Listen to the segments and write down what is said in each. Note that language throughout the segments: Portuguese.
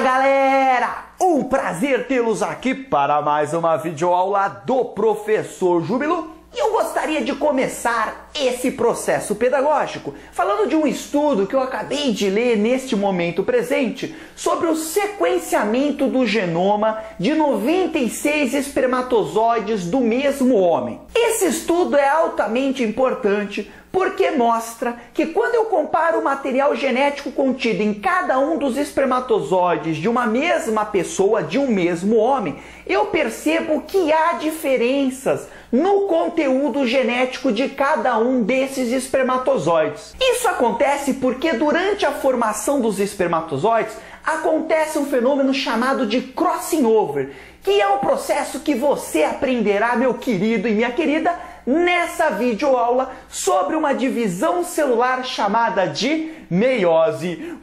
galera! Um prazer tê-los aqui para mais uma videoaula do Professor Júbilo. E eu gostaria de começar esse processo pedagógico falando de um estudo que eu acabei de ler neste momento presente sobre o sequenciamento do genoma de 96 espermatozoides do mesmo homem. Esse estudo é altamente importante porque mostra que quando eu comparo o material genético contido em cada um dos espermatozoides de uma mesma pessoa, de um mesmo homem, eu percebo que há diferenças no conteúdo genético de cada um desses espermatozoides. Isso acontece porque durante a formação dos espermatozoides acontece um fenômeno chamado de crossing over, que é um processo que você aprenderá, meu querido e minha querida, nessa videoaula sobre uma divisão celular chamada de meiose.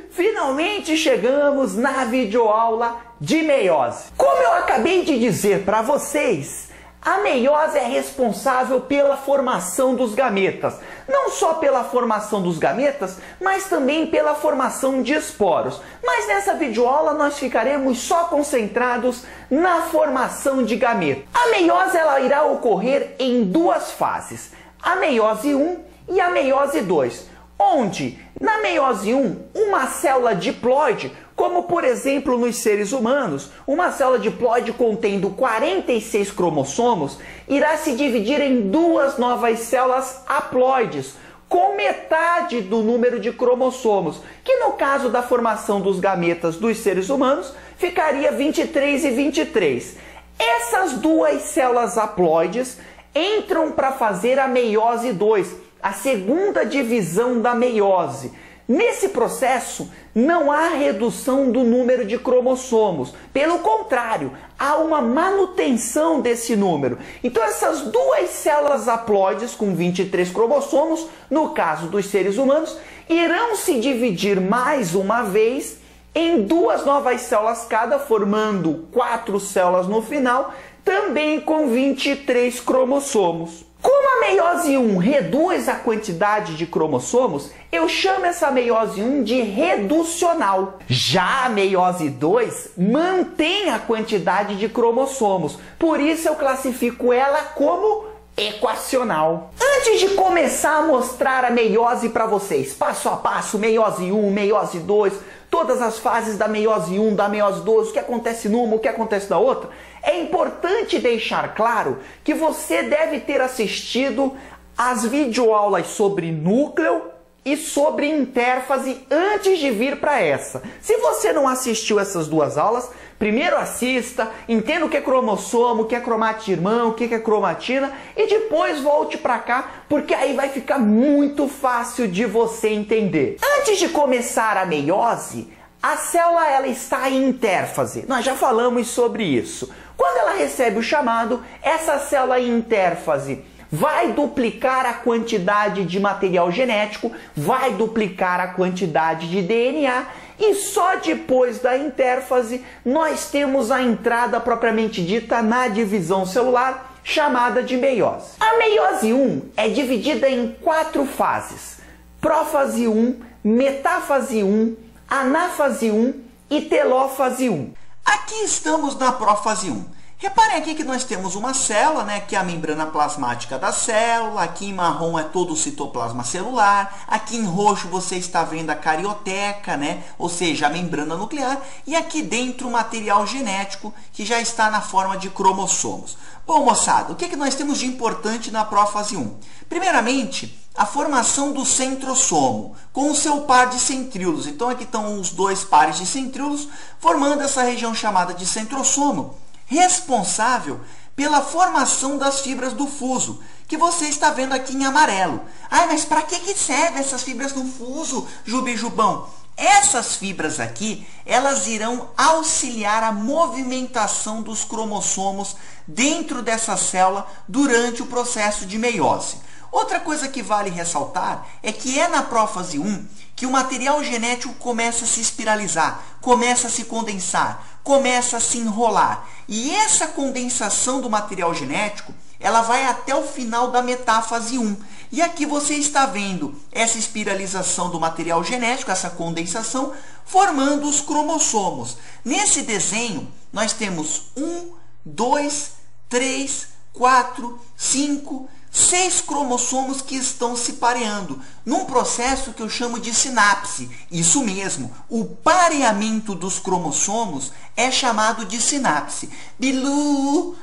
Finalmente chegamos na videoaula de meiose. Como eu acabei de dizer para vocês, a meiose é responsável pela formação dos gametas. Não só pela formação dos gametas, mas também pela formação de esporos. Mas nessa videoaula nós ficaremos só concentrados na formação de gametas. A meiose ela irá ocorrer em duas fases, a meiose 1 e a meiose 2, onde na meiose 1 uma célula diploide, como por exemplo nos seres humanos, uma célula diploide contendo 46 cromossomos, irá se dividir em duas novas células haploides, com metade do número de cromossomos, que no caso da formação dos gametas dos seres humanos, ficaria 23 e 23. Essas duas células haploides entram para fazer a meiose 2, a segunda divisão da meiose. Nesse processo, não há redução do número de cromossomos. Pelo contrário, há uma manutenção desse número. Então, essas duas células haploides com 23 cromossomos, no caso dos seres humanos, irão se dividir mais uma vez em duas novas células cada, formando 4 células no final, também com 23 cromossomos. Como a meiose 1 reduz a quantidade de cromossomos, eu chamo essa meiose 1 de reducional. Já a meiose 2 mantém a quantidade de cromossomos, por isso eu classifico ela como equacional. Antes de começar a mostrar a meiose para vocês, passo a passo, meiose 1, meiose 2, todas as fases da meiose 1, da meiose 2, o que acontece numa, o que acontece na outra, é importante deixar claro que você deve ter assistido às videoaulas sobre núcleo e sobre intérfase antes de vir para essa. Se você não assistiu essas duas aulas, primeiro assista, entenda o que é cromossomo, o que é cromática de irmão, o que é cromatina e depois volte para cá, porque aí vai ficar muito fácil de você entender. Antes de começar a meiose, a célula ela está em intérfase. Nós já falamos sobre isso. Quando ela recebe o chamado, essa célula em intérfase vai duplicar a quantidade de material genético, vai duplicar a quantidade de DNA e só depois da intérfase nós temos a entrada propriamente dita na divisão celular, chamada de meiose. A meiose 1 é dividida em 4 fases: prófase 1, metáfase 1, anáfase 1 e telófase 1. Aqui estamos na prófase 1. Reparem aqui que nós temos uma célula, né, que é a membrana plasmática da célula. Aqui em marrom é todo o citoplasma celular. Aqui em roxo você está vendo a carioteca, né, ou seja, a membrana nuclear. E aqui dentro o material genético que já está na forma de cromossomos. Bom, moçada, o que nós temos de importante na prófase 1? Primeiramente, a formação do centrosomo com o seu par de centríolos. Então aqui estão os dois pares de centríolos formando essa região chamada de centrosomo, responsável pela formação das fibras do fuso, que você está vendo aqui em amarelo. Ah, mas para que servem essas fibras do fuso, Jubão? Essas fibras aqui, elas irão auxiliar a movimentação dos cromossomos dentro dessa célula durante o processo de meiose. Outra coisa que vale ressaltar é que é na prófase 1 que o material genético começa a se espiralizar, começa a se condensar, começa a se enrolar. E essa condensação do material genético ela vai até o final da metáfase 1. E aqui você está vendo essa espiralização do material genético, essa condensação, formando os cromossomos. Nesse desenho, nós temos 1, 2, 3, 4, 5, 6 cromossomos que estão se pareando, num processo que eu chamo de sinapse. Isso mesmo, o pareamento dos cromossomos é chamado de sinapse. Bilu,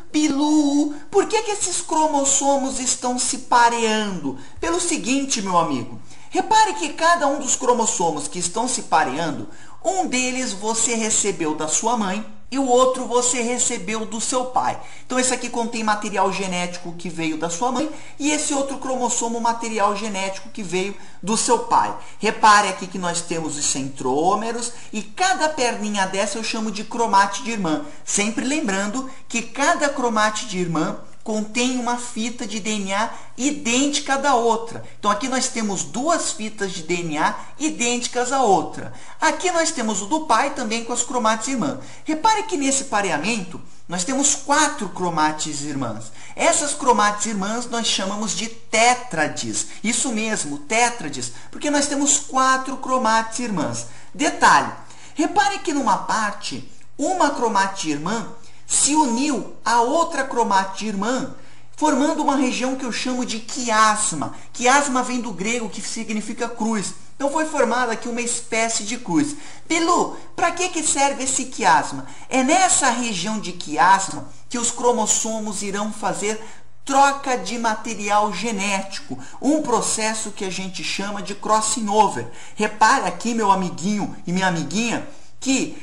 por que esses cromossomos estão se pareando? Pelo seguinte, meu amigo, repare que cada um dos cromossomos que estão se pareando, um deles você recebeu da sua mãe, e o outro você recebeu do seu pai. Então esse aqui contém material genético que veio da sua mãe e esse outro cromossomo material genético que veio do seu pai. Repare aqui que nós temos os centrômeros e cada perninha dessa eu chamo de cromátide irmã. Sempre lembrando que cada cromátide irmã contém uma fita de DNA idêntica da outra. Então aqui nós temos duas fitas de DNA idênticas à outra. Aqui nós temos o do pai também com as cromátides irmãs. Repare que nesse pareamento nós temos 4 cromátides irmãs. Essas cromátides irmãs nós chamamos de tétrades. Isso mesmo, tétrades, porque nós temos 4 cromátides irmãs. Detalhe, repare que numa parte, uma cromátide irmã se uniu a outra cromátide irmã, formando uma região que eu chamo de quiasma. Quiasma vem do grego, que significa cruz. Então foi formada aqui uma espécie de cruz. Bilu, para que serve esse quiasma? É nessa região de quiasma que os cromossomos irão fazer troca de material genético, um processo que a gente chama de crossing over. Repare aqui, meu amiguinho e minha amiguinha, que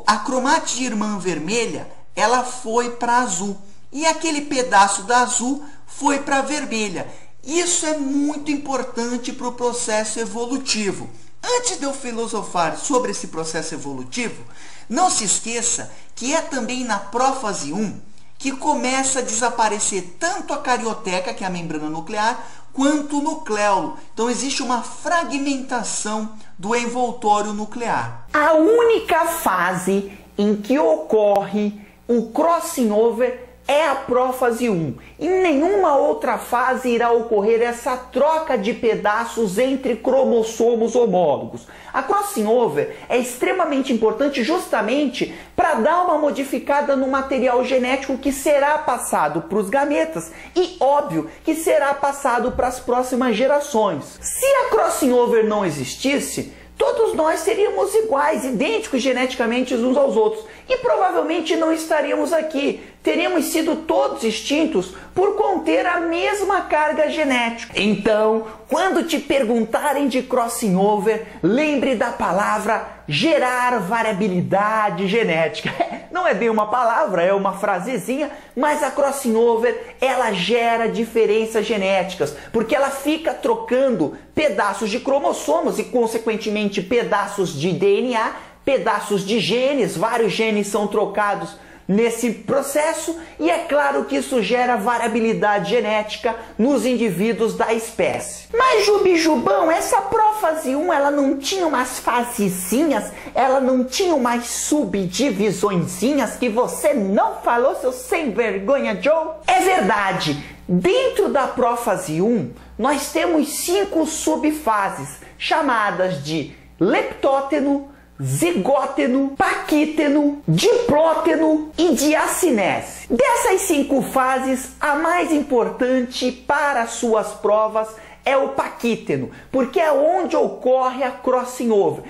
a cromátide irmã vermelha ela foi para azul e aquele pedaço da azul foi para vermelha. Isso é muito importante para o processo evolutivo. Antes de eu filosofar sobre esse processo evolutivo, não se esqueça que é também na prófase 1 que começa a desaparecer tanto a carioteca, que é a membrana nuclear, quanto o nucleolo. Então existe uma fragmentação do envoltório nuclear. A única fase em que ocorre o crossing over é a prófase 1. Em nenhuma outra fase irá ocorrer essa troca de pedaços entre cromossomos homólogos. A crossing over é extremamente importante justamente para dar uma modificada no material genético que será passado para os gametas e, óbvio, que será passado para as próximas gerações. Se a crossing over não existisse, todos nós seríamos iguais, idênticos geneticamente uns aos outros e provavelmente não estaríamos aqui. Teríamos sido todos extintos por conter a mesma carga genética. Então, quando te perguntarem de crossing over, lembre da palavra gerar variabilidade genética. Não é bem uma palavra, é uma frasezinha, mas a crossing over, ela gera diferenças genéticas, porque ela fica trocando pedaços de cromossomos e, consequentemente, pedaços de DNA, pedaços de genes, vários genes são trocados nesse processo e é claro que isso gera variabilidade genética nos indivíduos da espécie. Mas Jubijubão, essa prófase 1 ela não tinha umas fasezinhas, ela não tinha umas subdivisõezinhas que você não falou, seu sem vergonha Joe? É verdade, dentro da prófase 1 nós temos 5 subfases chamadas de leptóteno, zigóteno, paquíteno, diplóteno e diacinese. Dessas 5 fases, a mais importante para suas provas é o paquíteno, porque é onde ocorre a crossing over.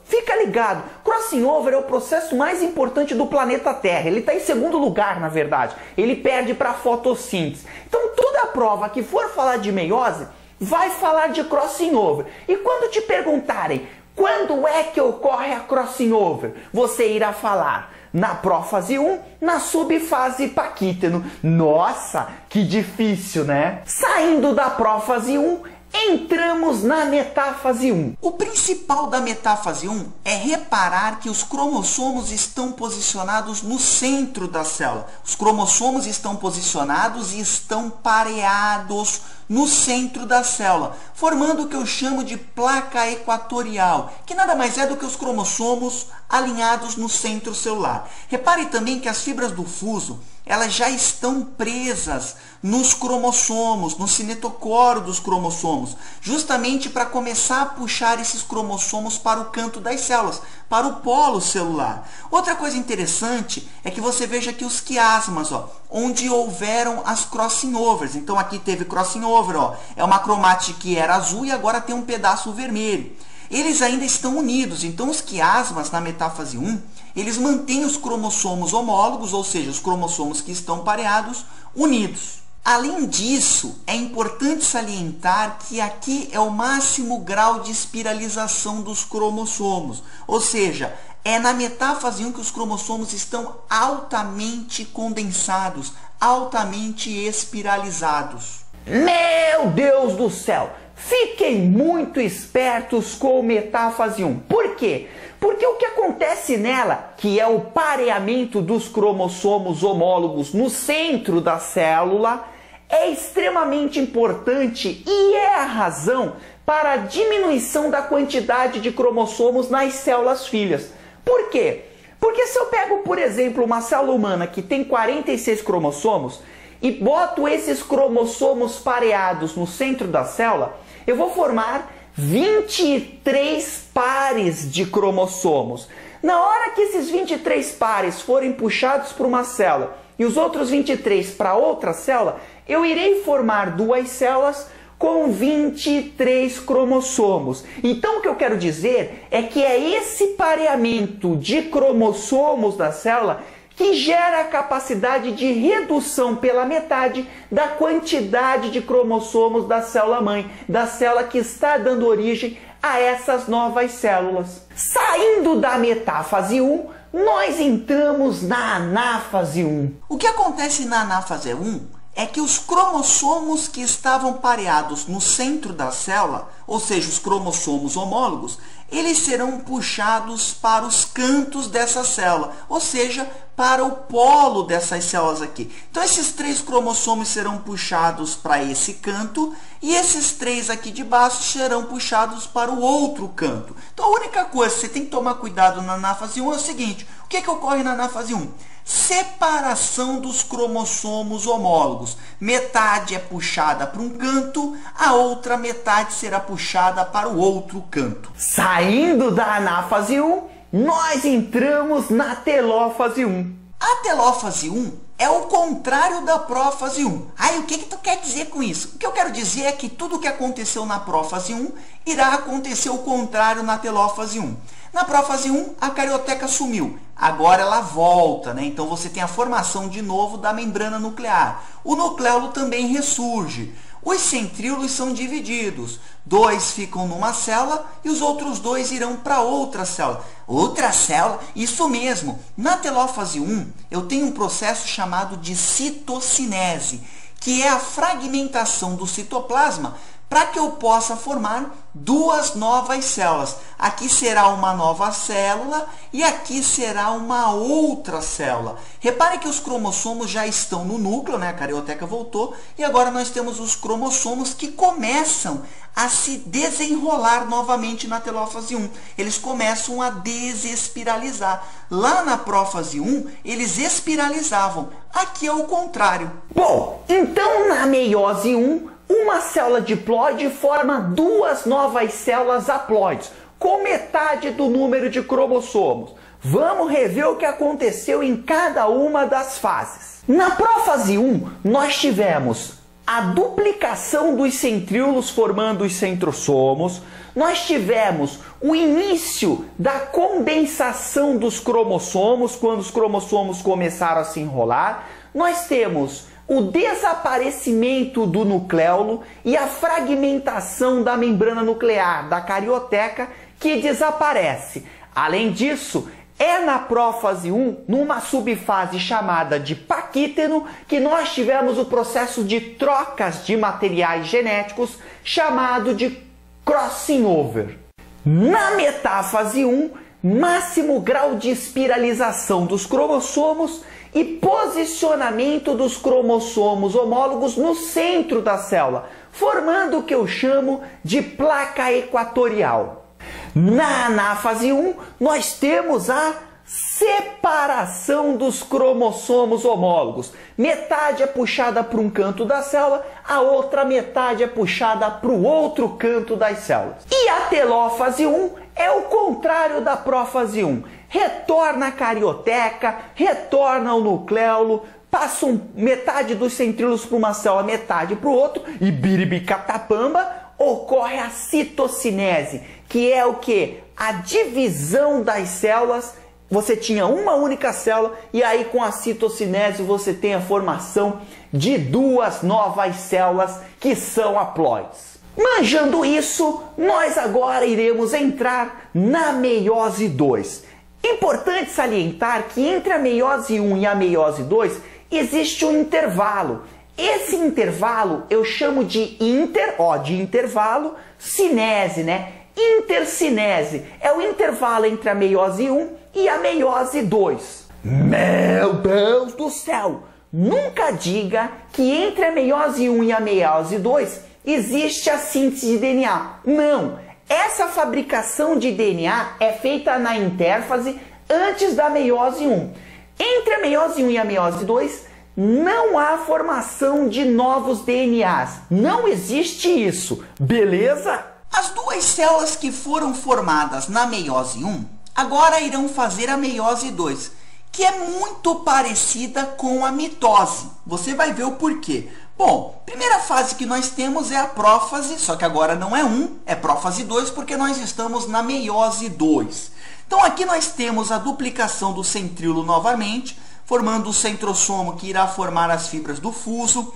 Fica ligado, crossing over é o processo mais importante do planeta Terra. Ele está em segundo lugar, na verdade. Ele perde para a fotossíntese. Então, toda prova que for falar de meiose, vai falar de crossing over. E quando te perguntarem quando é que ocorre a crossing over, você irá falar na prófase 1, na subfase paquíteno. Nossa, que difícil, né? Saindo da prófase 1, entramos na metáfase 1. O principal da metáfase 1 é reparar que os cromossomos estão posicionados no centro da célula. Os cromossomos estão posicionados e estão pareados no centro da célula, formando o que eu chamo de placa equatorial, que nada mais é do que os cromossomos alinhados no centro celular. Repare também que as fibras do fuso elas já estão presas nos cromossomos, no cinetocoro dos cromossomos, justamente para começar a puxar esses cromossomos para o canto das células, para o polo celular. Outra coisa interessante é que você veja aqui os quiasmas, ó, onde houveram as crossing overs. Então aqui teve crossing over, ó, é uma cromátide que era azul e agora tem um pedaço vermelho. Eles ainda estão unidos, então os quiasmas na metáfase 1, eles mantêm os cromossomos homólogos, ou seja, os cromossomos que estão pareados, unidos. Além disso, é importante salientar que aqui é o máximo grau de espiralização dos cromossomos, ou seja, é na metáfase 1 que os cromossomos estão altamente condensados, altamente espiralizados. Meu Deus do céu! Fiquem muito espertos com metáfase 1. Por quê? Porque o que acontece nela, que é o pareamento dos cromossomos homólogos no centro da célula, é extremamente importante e é a razão para a diminuição da quantidade de cromossomos nas células filhas. Por quê? Porque se eu pego, por exemplo, uma célula humana que tem 46 cromossomos e boto esses cromossomos pareados no centro da célula, eu vou formar 23 pares de cromossomos. Na hora que esses 23 pares forem puxados para uma célula e os outros 23 para outra célula, eu irei formar duas células com 23 cromossomos. Então o que eu quero dizer é que é esse pareamento de cromossomos da célula que gera a capacidade de redução pela metade da quantidade de cromossomos da célula-mãe, da célula que está dando origem a essas novas células. Saindo da metáfase 1, nós entramos na anáfase 1. O que acontece na anáfase 1 é que os cromossomos que estavam pareados no centro da célula, ou seja, os cromossomos homólogos, eles serão puxados para os cantos dessa célula, ou seja, para o polo dessas células aqui. Então, esses 3 cromossomos serão puxados para esse canto e esses 3 aqui de baixo serão puxados para o outro canto. Então, a única coisa que você tem que tomar cuidado na anáfase 1 é o seguinte: o que ocorre na anáfase 1? Separação dos cromossomos homólogos. Metade é puxada para um canto, a outra metade será puxada para o outro canto. Saindo da anáfase 1, nós entramos na telófase 1. A telófase 1 é o contrário da prófase 1. Aí, o que tu quer dizer com isso? O que eu quero dizer é que tudo o que aconteceu na prófase 1 irá acontecer o contrário na telófase 1. Na prófase 1, a carioteca sumiu. Agora ela volta, né? Então você tem a formação de novo da membrana nuclear. O nucleolo também ressurge. Os centríolos são divididos. 2 ficam numa célula e os outros 2 irão para outra célula. Outra célula? Isso mesmo. Na telófase 1, eu tenho um processo chamado de citocinese, que é a fragmentação do citoplasma para que eu possa formar 2 novas células. Aqui será uma nova célula e aqui será uma outra célula. Repare que os cromossomos já estão no núcleo, né? A carioteca voltou, e agora nós temos os cromossomos que começam a se desenrolar novamente na telófase 1. Eles começam a desespiralizar. Lá na prófase 1, eles espiralizavam. Aqui é o contrário. Bom, então na meiose 1, uma célula diploide forma 2 novas células haploides, com metade do número de cromossomos. Vamos rever o que aconteceu em cada uma das fases. Na prófase 1, nós tivemos a duplicação dos centríolos formando os centrossomos, nós tivemos o início da condensação dos cromossomos, quando os cromossomos começaram a se enrolar, nós temos o desaparecimento do nucleolo e a fragmentação da membrana nuclear da carioteca, que desaparece. Além disso, é na prófase 1, numa subfase chamada de paquíteno, que nós tivemos o processo de trocas de materiais genéticos, chamado de crossing over. Na metáfase 1, máximo grau de espiralização dos cromossomos e posicionamento dos cromossomos homólogos no centro da célula, formando o que eu chamo de placa equatorial. Na anáfase 1, nós temos a separação dos cromossomos homólogos. Metade é puxada para um canto da célula, a outra metade é puxada para o outro canto das células. E a telófase 1 é o contrário da prófase 1. Retorna a carioteca, retorna ao nucleolo, passa metade dos centríolos para uma célula, metade para o outro, e biribicatapamba, ocorre a citocinese, que é o que? A divisão das células. Você tinha uma única célula e aí com a citocinese você tem a formação de duas novas células que são haploides. Manjando isso, nós agora iremos entrar na meiose 2. Importante salientar que entre a meiose 1 e a meiose 2 existe um intervalo. Esse intervalo eu chamo de intervalo, cinese, né? Intercinese é o intervalo entre a meiose 1 e a meiose 2. Meu Deus do céu! Nunca diga que entre a meiose 1 e a meiose 2 existe a síntese de DNA. Não! Essa fabricação de DNA é feita na intérfase antes da meiose 1. Entre a meiose 1 e a meiose 2 não há formação de novos DNAs. Não existe isso, beleza? As duas células que foram formadas na meiose 1 agora irão fazer a meiose 2, que é muito parecida com a mitose. Você vai ver o porquê. Bom, primeira fase que nós temos é a prófase, só que agora não é 1, é prófase 2, porque nós estamos na meiose 2. Então aqui nós temos a duplicação do centríolo novamente, formando o centrosomo que irá formar as fibras do fuso.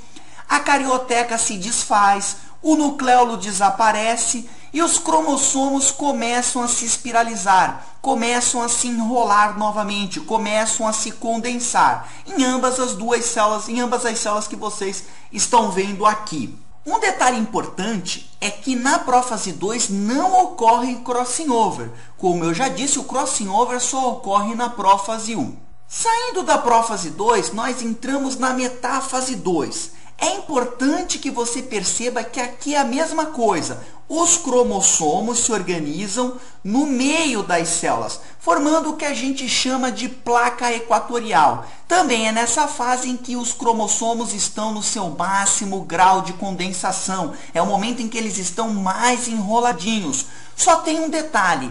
A carioteca se desfaz, o nucleolo desaparece e os cromossomos começam a se espiralizar, começam a se enrolar novamente, começam a se condensar em ambas as duas células, em ambas as células que vocês estão vendo aqui. Um detalhe importante é que na prófase 2 não ocorre crossing over. Como eu já disse, o crossing over só ocorre na prófase 1. Saindo da prófase 2, nós entramos na metáfase 2. É importante que você perceba que aqui é a mesma coisa. Os cromossomos se organizam no meio das células, formando o que a gente chama de placa equatorial. Também é nessa fase em que os cromossomos estão no seu máximo grau de condensação. É o momento em que eles estão mais enroladinhos. Só tem um detalhe.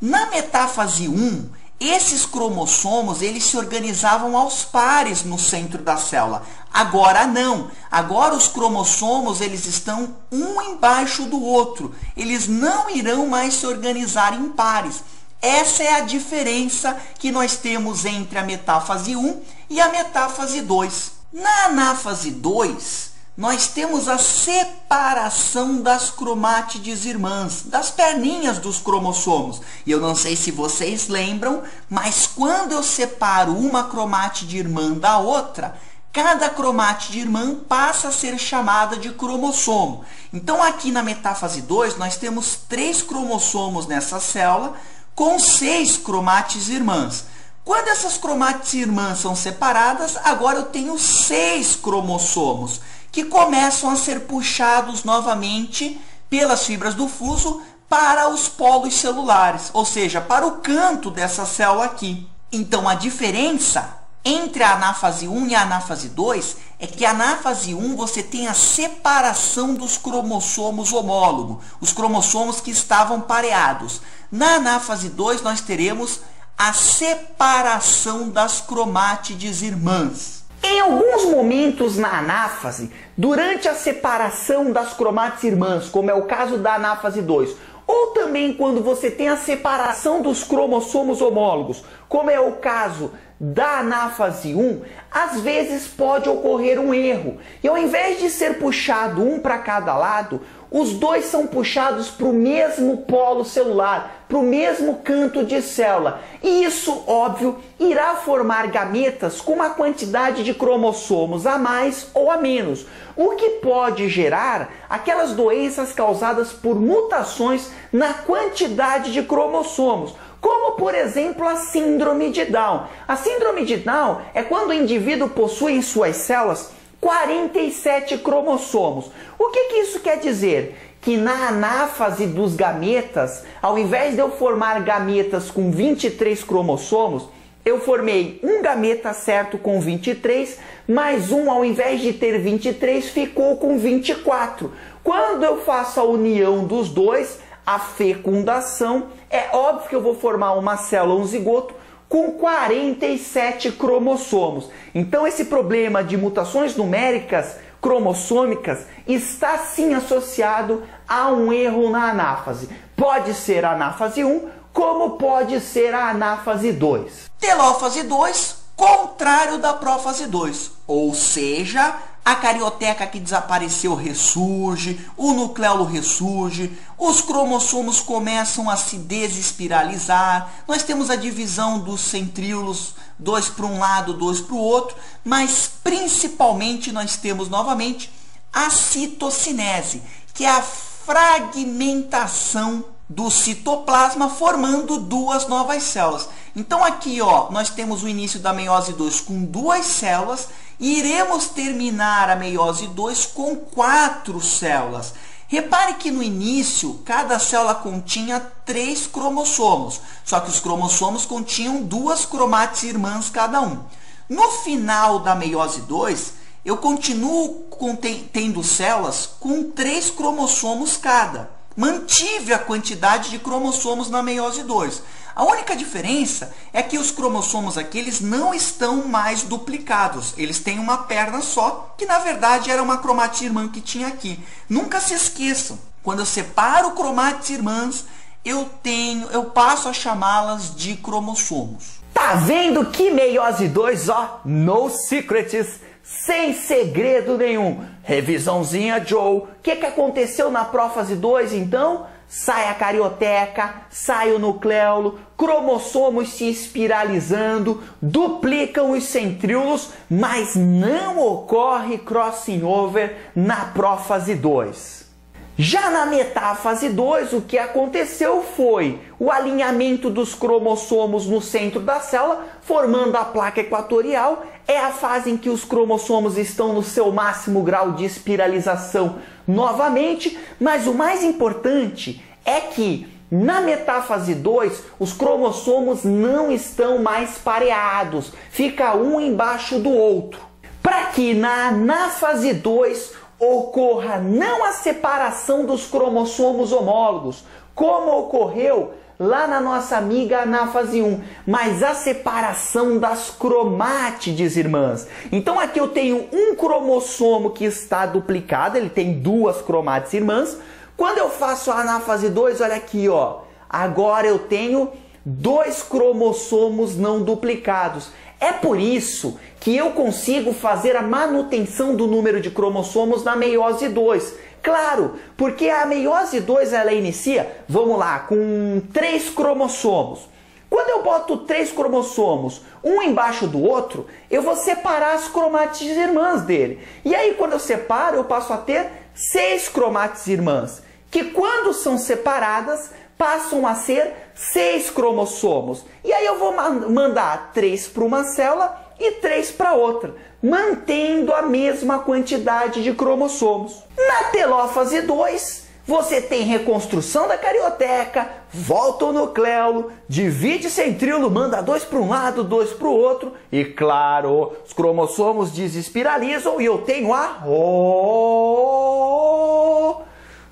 Na metáfase 1, esses cromossomos eles se organizavam aos pares no centro da célula. Agora não. Agora os cromossomos eles estão um embaixo do outro. Eles não irão mais se organizar em pares. Essa é a diferença que nós temos entre a metáfase 1 e a metáfase 2. Na anáfase 2, nós temos a separação das cromátides irmãs, das perninhas dos cromossomos. E eu não sei se vocês lembram, mas quando eu separo uma cromátide irmã da outra, cada cromátide irmã passa a ser chamada de cromossomo. Então aqui na metáfase 2, nós temos 3 cromossomos nessa célula, com 6 cromátides irmãs. Quando essas cromátides irmãs são separadas, agora eu tenho 6 cromossomos, que começam a ser puxados novamente pelas fibras do fuso para os polos celulares, ou seja, para o canto dessa célula aqui. Então, a diferença entre a anáfase 1 e a anáfase 2 é que a anáfase 1 você tem a separação dos cromossomos homólogos, os cromossomos que estavam pareados. Na anáfase 2 nós teremos a separação das cromátides irmãs. Em alguns momentos na anáfase, durante a separação das cromátides irmãs, como é o caso da anáfase 2, ou também quando você tem a separação dos cromossomos homólogos, como é o caso da anáfase 1, às vezes pode ocorrer um erro. E ao invés de ser puxado um para cada lado, os dois são puxados para o mesmo polo celular, para o mesmo canto de célula. E isso, óbvio, irá formar gametas com uma quantidade de cromossomos a mais ou a menos, o que pode gerar aquelas doenças causadas por mutações na quantidade de cromossomos, como, por exemplo, a síndrome de Down. A síndrome de Down é quando o indivíduo possui em suas células 47 cromossomos. O que isso quer dizer? Que na anáfase dos gametas, ao invés de eu formar gametas com 23 cromossomos, eu formei um gameta certo com 23, mas um, ao invés de ter 23, ficou com 24. Quando eu faço a união dos dois, a fecundação, é óbvio que eu vou formar uma célula, um zigoto, com 47 cromossomos. Então esse problema de mutações numéricas cromossômicas está sim associado a um erro na anáfase. Pode ser a anáfase 1, como pode ser a anáfase 2. Telófase 2, contrário da prófase 2, ou seja, a carioteca que desapareceu ressurge, o nucleolo ressurge, os cromossomos começam a se desespiralizar, nós temos a divisão dos centríolos, 2 para um lado, 2 para o outro, mas principalmente nós temos novamente a citocinese, que é a fragmentação do citoplasma formando duas novas células. Então aqui, ó, nós temos o início da meiose 2 com 2 células e iremos terminar a meiose 2 com 4 células. Repare que no início, cada célula continha 3 cromossomos, só que os cromossomos continham 2 cromátides irmãs cada um. No final da meiose 2, eu continuo tendo células com 3 cromossomos cada. Mantive a quantidade de cromossomos na meiose 2. A única diferença é que os cromossomos aqui eles não estão mais duplicados. Eles têm uma perna só, que na verdade era uma cromatide irmã que tinha aqui. Nunca se esqueçam, quando eu separo cromátides irmãs, eu passo a chamá-las de cromossomos. Tá vendo que meiose 2, ó, no secrets, sem segredo nenhum. Revisãozinha, Joe. O que aconteceu na prófase 2, então? Sai a carioteca, sai o nucleolo, cromossomos se espiralizando, duplicam os centríolos, mas não ocorre crossing over na prófase 2. Já na metáfase 2, o que aconteceu foi o alinhamento dos cromossomos no centro da célula, formando a placa equatorial. É a fase em que os cromossomos estão no seu máximo grau de espiralização novamente, mas o mais importante é que na metáfase 2, os cromossomos não estão mais pareados, fica um embaixo do outro. Para que na anáfase 2 ocorra não a separação dos cromossomos homólogos, como ocorreu lá na nossa amiga anáfase 1, mas a separação das cromátides irmãs. Então aqui eu tenho um cromossomo que está duplicado, ele tem 2 cromátides irmãs. Quando eu faço a anáfase 2, olha aqui, ó, agora eu tenho 2 cromossomos não duplicados. É por isso que eu consigo fazer a manutenção do número de cromossomos na meiose 2. Claro, porque a meiose 2 ela inicia, vamos lá, com 3 cromossomos. Quando eu boto 3 cromossomos, um embaixo do outro, eu vou separar as cromátides irmãs dele. E aí quando eu separo, eu passo a ter 6 cromátides irmãs, que quando são separadas, passam a ser 6 cromossomos. E aí eu vou mandar 3 para uma célula e 3 para outra, mantendo a mesma quantidade de cromossomos. Na telófase 2, você tem reconstrução da carioteca, volta o nucleolo, divide centríolo, manda 2 para um lado, 2 para o outro, e claro, os cromossomos desespiralizam e eu tenho a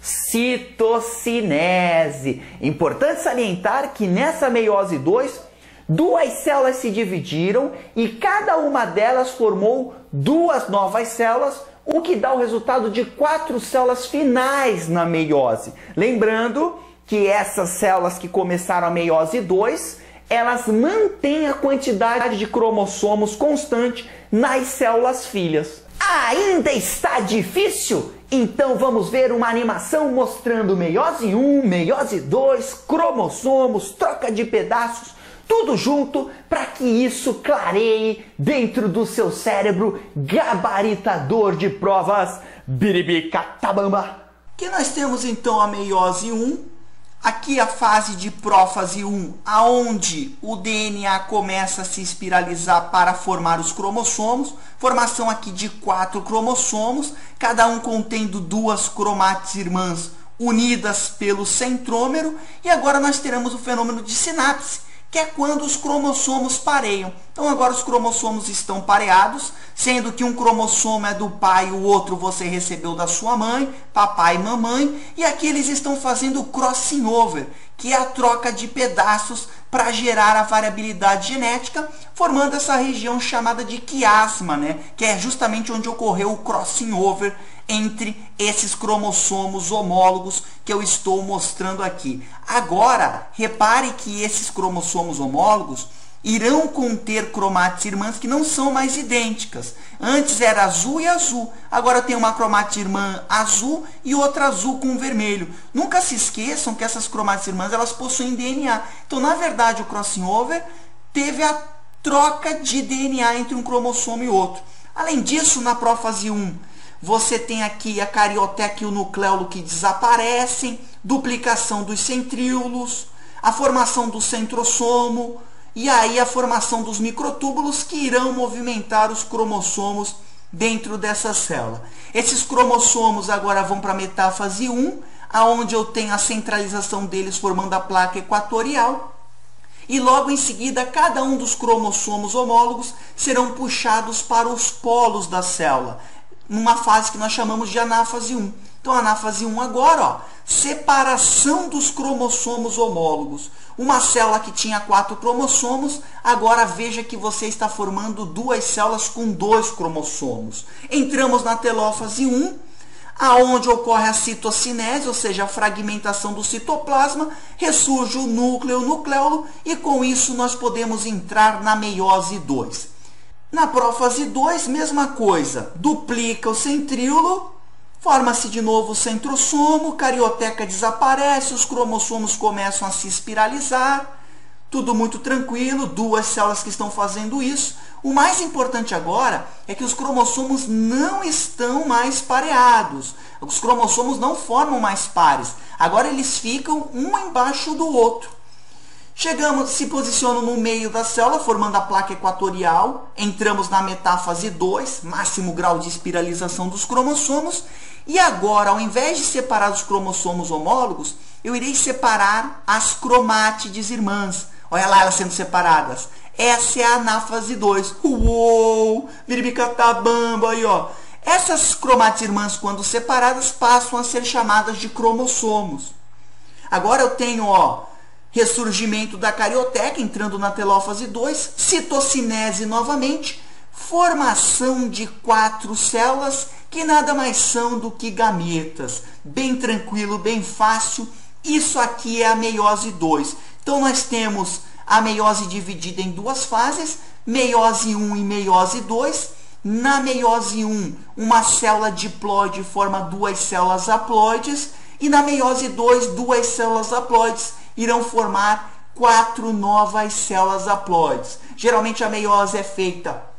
citocinese. Importante salientar que nessa meiose 2, 2 células se dividiram e cada uma delas formou 2 novas células, o que dá o resultado de 4 células finais na meiose. Lembrando que essas células que começaram a meiose 2, elas mantêm a quantidade de cromossomos constante nas células filhas. Ainda está difícil? Então vamos ver uma animação mostrando meiose 1, meiose 2, cromossomos, troca de pedaços, tudo junto para que isso clareie dentro do seu cérebro gabaritador de provas biribicatabamba. Que nós temos então a meiose 1, aqui a fase de prófase 1, aonde o DNA começa a se espiralizar para formar os cromossomos, formação aqui de 4 cromossomos, cada um contendo 2 cromátides irmãs unidas pelo centrômero, e agora nós teremos o fenômeno de sinapse, que é quando os cromossomos pareiam. Então agora os cromossomos estão pareados, sendo que um cromossomo é do pai e o outro você recebeu da sua mãe, papai e mamãe, e aqui eles estão fazendo o crossing over, que é a troca de pedaços para gerar a variabilidade genética, formando essa região chamada de quiasma, né? Que é justamente onde ocorreu o crossing over entre esses cromossomos homólogos que eu estou mostrando aqui. Agora, repare que esses cromossomos homólogos irão conter cromátides irmãs que não são mais idênticas. Antes era azul e azul, agora tem uma cromátide irmã azul e outra azul com vermelho. Nunca se esqueçam que essas cromátides irmãs elas possuem DNA. Então, na verdade, o crossing over teve a troca de DNA entre um cromossomo e outro. Além disso, na prófase 1, você tem aqui a carioteca e o nucleolo que desaparecem, duplicação dos centríolos, a formação do centrosomo, e aí a formação dos microtúbulos que irão movimentar os cromossomos dentro dessa célula. Esses cromossomos agora vão para a metáfase 1, aonde eu tenho a centralização deles formando a placa equatorial. E logo em seguida, cada um dos cromossomos homólogos serão puxados para os polos da célula, numa fase que nós chamamos de anáfase 1. Então, a anáfase 1 agora, ó, separação dos cromossomos homólogos. Uma célula que tinha 4 cromossomos, agora veja que você está formando 2 células com 2 cromossomos. Entramos na telófase 1, aonde ocorre a citocinese, ou seja, a fragmentação do citoplasma, ressurge o núcleo, o nucleolo, e com isso nós podemos entrar na meiose 2. Na prófase 2, mesma coisa, duplica o centríolo, forma-se de novo o centrosomo, carioteca desaparece, os cromossomos começam a se espiralizar, tudo muito tranquilo, 2 células que estão fazendo isso. O mais importante agora é que os cromossomos não estão mais pareados, os cromossomos não formam mais pares, agora eles ficam um embaixo do outro. Chegamos, se posicionam no meio da célula, formando a placa equatorial, entramos na metáfase 2, máximo grau de espiralização dos cromossomos, e agora, ao invés de separar os cromossomos homólogos, eu irei separar as cromátides irmãs. Olha lá elas sendo separadas. Essa é a anáfase 2. Uou! Biribicatabamba aí, ó. Essas cromátides irmãs, quando separadas, passam a ser chamadas de cromossomos. Agora eu tenho, ó, ressurgimento da carioteca, entrando na telófase 2, citocinese novamente, formação de 4 células, que nada mais são do que gametas. Bem tranquilo, bem fácil. Isso aqui é a meiose 2. Então, nós temos a meiose dividida em 2 fases, meiose 1 e meiose 2. Na meiose 1, uma célula diploide forma 2 células haploides, e na meiose 2, 2 células haploides irão formar 4 novas células haploides. Geralmente a meiose é feita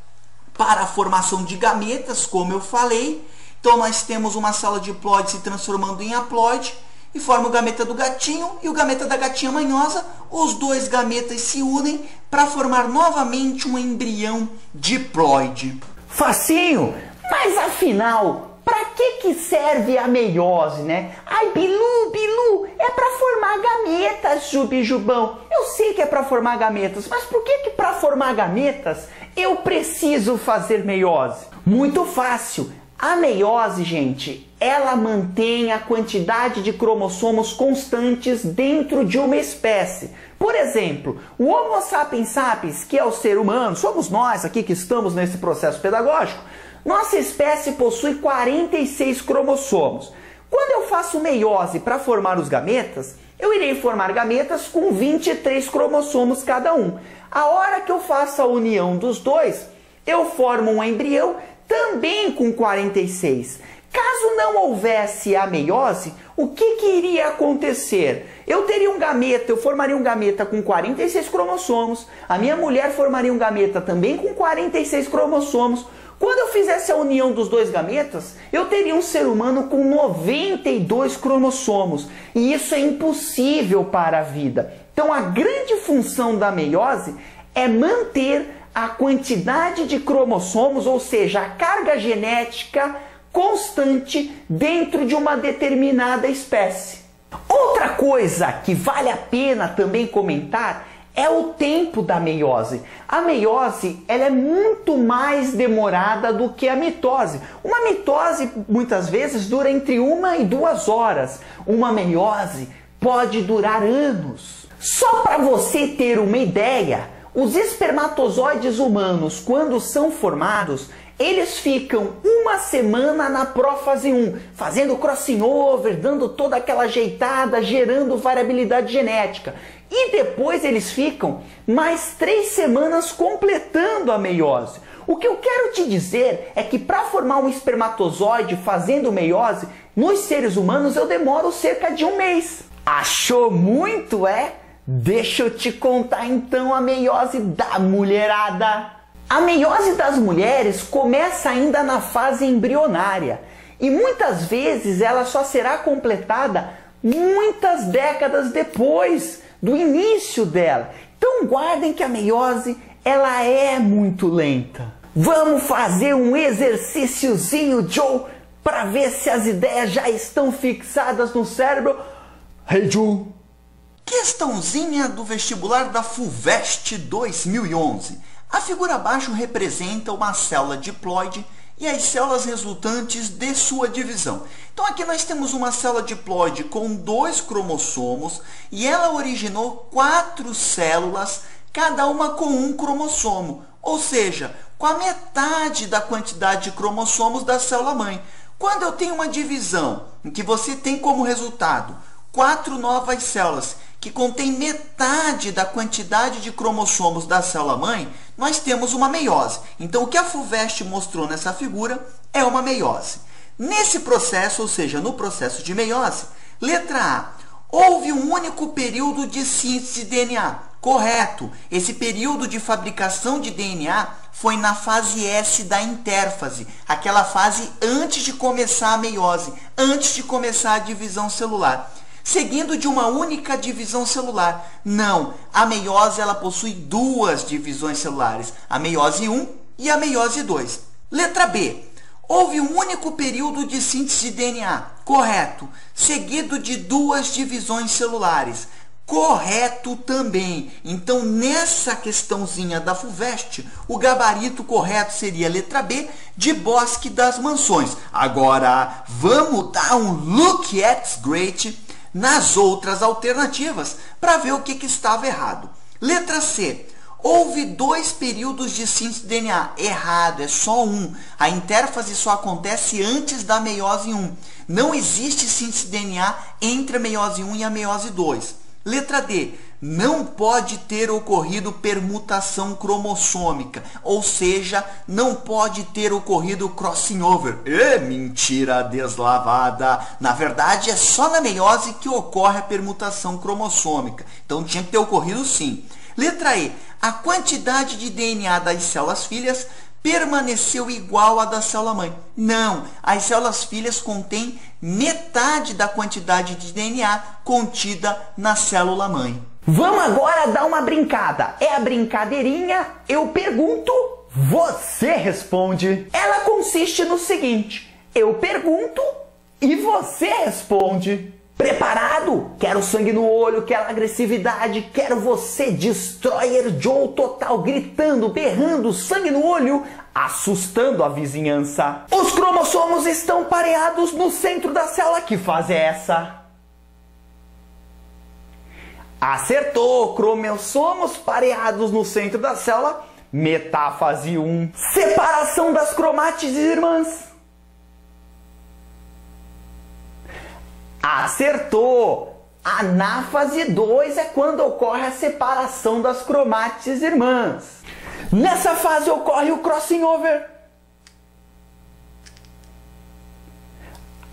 para a formação de gametas, como eu falei. Então nós temos uma célula diploide se transformando em haploide e forma o gameta do gatinho e o gameta da gatinha manhosa. Os 2 gametas se unem para formar novamente um embrião diploide. Facinho, mas afinal, para que serve a meiose, né? Ai, Bilu, é para formar gametas, Jubijubão. Eu sei que é para formar gametas, mas por que para formar gametas eu preciso fazer meiose? Muito fácil. A meiose, gente, ela mantém a quantidade de cromossomos constantes dentro de uma espécie. Por exemplo, o Homo sapiens sapiens, que é o ser humano, somos nós aqui que estamos nesse processo pedagógico, nossa espécie possui 46 cromossomos. Quando eu faço meiose para formar os gametas, eu irei formar gametas com 23 cromossomos cada um. A hora que eu faço a união dos 2, eu formo um embrião também com 46. Caso não houvesse a meiose, o que iria acontecer? Eu teria um gameta, eu formaria um gameta com 46 cromossomos, a minha mulher formaria um gameta também com 46 cromossomos. Quando eu fizesse a união dos 2 gametas, eu teria um ser humano com 92 cromossomos. E isso é impossível para a vida. Então a grande função da meiose é manter a quantidade de cromossomos, ou seja, a carga genética constante dentro de uma determinada espécie. Outra coisa que vale a pena também comentar é o tempo da meiose. A meiose ela é muito mais demorada do que a mitose. Uma mitose muitas vezes dura entre 1 e 2 horas. Uma meiose pode durar anos. Só para você ter uma ideia, os espermatozoides humanos, quando são formados, eles ficam 1 semana na prófase 1, fazendo crossing over, dando toda aquela ajeitada, gerando variabilidade genética. E depois eles ficam mais 3 semanas completando a meiose. O que eu quero te dizer é que para formar um espermatozoide fazendo meiose, nos seres humanos eu demoro cerca de 1 mês. Achou muito, é? Deixa eu te contar então a meiose da mulherada. A meiose das mulheres começa ainda na fase embrionária e muitas vezes ela só será completada muitas décadas depois do início dela. Então guardem que a meiose ela é muito lenta. Vamos fazer um exercíciozinho, Joe, para ver se as ideias já estão fixadas no cérebro. Hey, Joe. Questãozinha do vestibular da FUVEST 2011. A figura abaixo representa uma célula diploide e as células resultantes de sua divisão. Então aqui nós temos uma célula diploide com 2 cromossomos e ela originou 4 células, cada uma com 1 cromossomo, ou seja, com a metade da quantidade de cromossomos da célula-mãe. Quando eu tenho uma divisão em que você tem como resultado 4 novas células que contém metade da quantidade de cromossomos da célula-mãe, nós temos uma meiose. Então, o que a FUVEST mostrou nessa figura é uma meiose. Nesse processo, ou seja, no processo de meiose, letra A, houve um único período de síntese de DNA. Correto. Esse período de fabricação de DNA foi na fase S da intérfase, aquela fase antes de começar a meiose, antes de começar a divisão celular. Seguindo de uma única divisão celular. Não, a meiose ela possui 2 divisões celulares, a meiose 1 e a meiose 2. Letra B. Houve um único período de síntese de DNA. Correto. Seguido de 2 divisões celulares. Correto também. Então, nessa questãozinha da FUVEST, o gabarito correto seria a letra B, de Bosque das Mansões. Agora, vamos dar um look at great nas outras alternativas para ver o que estava errado. Letra C. Houve 2 períodos de síntese de DNA. Errado, é só um. A intérfase só acontece antes da meiose 1. Não existe síntese de DNA entre a meiose 1 e a meiose 2. Letra D. Não pode ter ocorrido permutação cromossômica, ou seja, não pode ter ocorrido crossing over. Mentira deslavada! Na verdade, é só na meiose que ocorre a permutação cromossômica. Então, tinha que ter ocorrido sim. Letra E. A quantidade de DNA das células filhas permaneceu igual à da célula-mãe. Não, as células filhas contêm metade da quantidade de DNA contida na célula-mãe. Vamos agora dar uma brincada. É a brincadeirinha, eu pergunto, você responde. Ela consiste no seguinte, eu pergunto e você responde. Preparado? Quero sangue no olho, quero agressividade, quero você, Destroyer Joe total, gritando, berrando, sangue no olho, assustando a vizinhança. Os cromossomos estão pareados no centro da célula. Que fase é essa? Acertou! Cromossomos pareados no centro da célula, metáfase 1. Separação das cromátides irmãs. Acertou! Anáfase 2 é quando ocorre a separação das cromátides irmãs. Nessa fase ocorre o crossing over.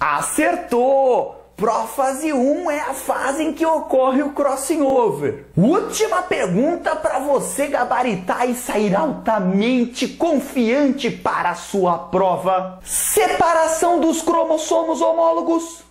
Acertou! Prófase 1 é a fase em que ocorre o crossing over. Última pergunta para você gabaritar e sair altamente confiante para a sua prova. Separação dos cromossomos homólogos.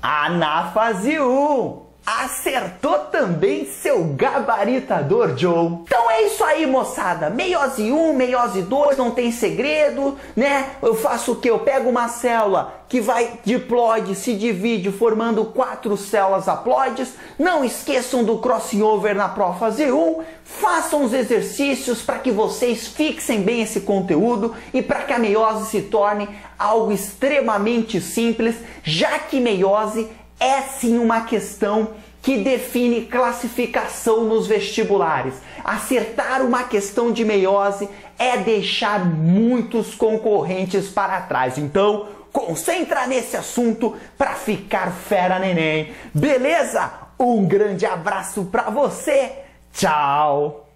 Anáfase 1. Acertou também, seu gabaritador, Joe. Então é isso aí, moçada. Meiose 1, meiose 2, não tem segredo, né? Eu faço o que? Eu pego uma célula que vai diploide, se divide formando 4 células haploides. Não esqueçam do crossing over na prófase 1. Façam os exercícios para que vocês fixem bem esse conteúdo e para que a meiose se torne algo extremamente simples, já que meiose é sim uma questão que define classificação nos vestibulares. Acertar uma questão de meiose é deixar muitos concorrentes para trás. Então, concentra nesse assunto para ficar fera, neném. Beleza? Um grande abraço para você. Tchau!